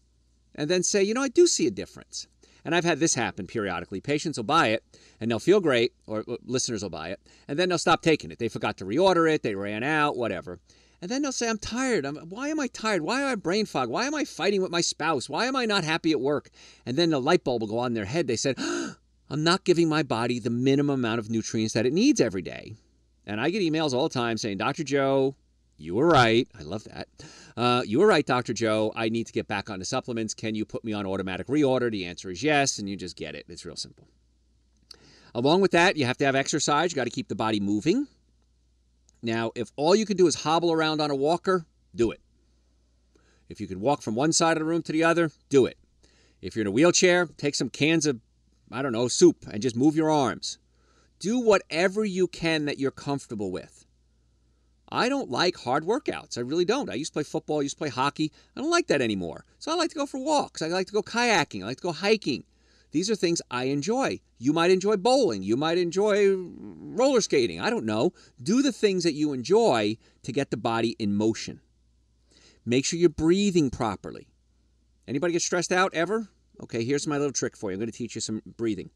and then say, I do see a difference. And I've had this happen periodically. Patients will buy it, and they'll feel great, or listeners will buy it, and then they'll stop taking it. They forgot to reorder it, they ran out, whatever. And then they'll say, I'm tired. Why am I tired? Why am I brain fog? Why am I fighting with my spouse? Why am I not happy at work? And then the light bulb will go on in their head. They said, I'm not giving my body the minimum amount of nutrients that it needs every day. And I get emails all the time saying, Dr. Joe, you were right. I love that. You were right, Dr. Joe. I need to get back on the supplements. Can you put me on automatic reorder? The answer is yes, and you just get it. It's real simple. Along with that, you have to have exercise. You got to keep the body moving. Now, if all you can do is hobble around on a walker, do it. If you can walk from one side of the room to the other, do it. If you're in a wheelchair, take some cans of, soup and just move your arms. Do whatever you can that you're comfortable with. I don't like hard workouts. I really don't. I used to play football. I used to play hockey. I don't like that anymore. So I like to go for walks. I like to go kayaking. I like to go hiking. These are things I enjoy. You might enjoy bowling. You might enjoy roller skating. I don't know. Do the things that you enjoy to get the body in motion. Make sure you're breathing properly. Anybody get stressed out ever? Okay, here's my little trick for you. I'm going to teach you some breathing.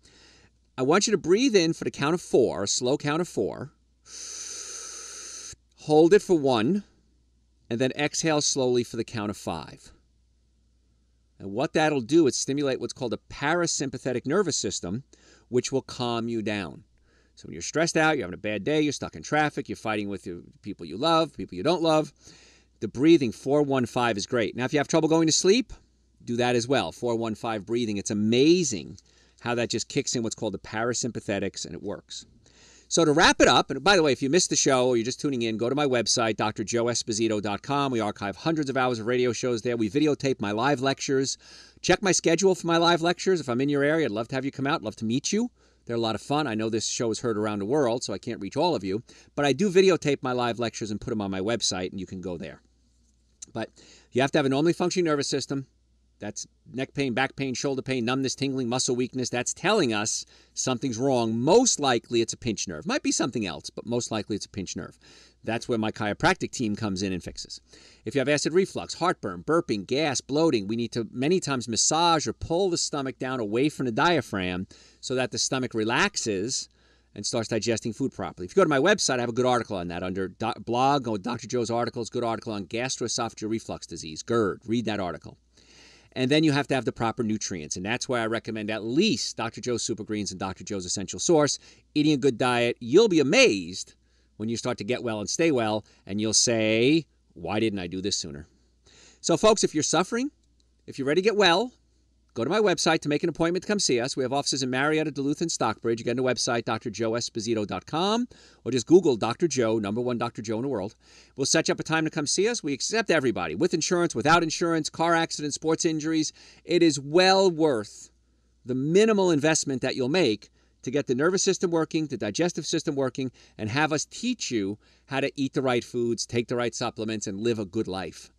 I want you to breathe in for the count of 4, a slow count of 4. Hold it for 1, and then exhale slowly for the count of 5. And what that'll do is stimulate what's called a parasympathetic nervous system, which will calm you down. So when you're stressed out, you're having a bad day, you're stuck in traffic, you're fighting with the people you love, people you don't love, the breathing 4-1-5 is great. Now, if you have trouble going to sleep, do that as well. 4-1-5 breathing. It's amazing how that just kicks in what's called the parasympathetics, and it works. So to wrap it up, and by the way, if you missed the show or you're just tuning in, go to my website, drjoeesposito.com. We archive hundreds of hours of radio shows there. We videotape my live lectures. Check my schedule for my live lectures. If I'm in your area, I'd love to have you come out. I'd love to meet you. They're a lot of fun. I know this show is heard around the world, so I can't reach all of you. But I do videotape my live lectures and put them on my website, and you can go there. But you have to have a normally functioning nervous system. That's neck pain, back pain, shoulder pain, numbness, tingling, muscle weakness. That's telling us something's wrong. Most likely it's a pinched nerve. Might be something else, but most likely it's a pinched nerve. That's where my chiropractic team comes in and fixes. If you have acid reflux, heartburn, burping, gas, bloating, we need to many times massage or pull the stomach down away from the diaphragm so that the stomach relaxes and starts digesting food properly. If you go to my website, I have a good article on that. Under blog, go Dr. Joe's articles, good article on gastroesophageal reflux disease, GERD. Read that article. And then you have to have the proper nutrients. And that's why I recommend at least Dr. Joe's Super Greens and Dr. Joe's Essential Source. Eating a good diet. You'll be amazed when you start to get well and stay well. And you'll say, why didn't I do this sooner? So folks, if you're suffering, if you're ready to get well, Go to my website to make an appointment to come see us. We have offices in Marietta, Duluth, and Stockbridge. Again, the website, drjoeesposito.com, or just Google Dr. Joe, #1 Dr. Joe in the world. We'll set you up a time to come see us. We accept everybody, with insurance, without insurance, car accidents, sports injuries. It is well worth the minimal investment that you'll make to get the nervous system working, the digestive system working, and have us teach you how to eat the right foods, take the right supplements, and live a good life.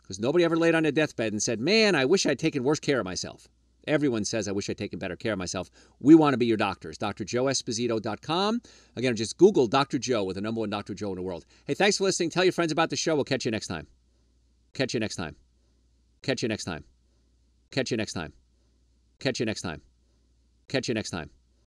Because nobody ever laid on their deathbed and said, man, I wish I'd taken worse care of myself. Everyone says, I wish I'd taken better care of myself. We want to be your doctors. drjoeesposito.com. Again, just Google Dr. Joe with the #1 Dr. Joe in the world. Hey, thanks for listening. Tell your friends about the show. We'll catch you next time. Catch you next time. Catch you next time. Catch you next time. Catch you next time. Catch you next time.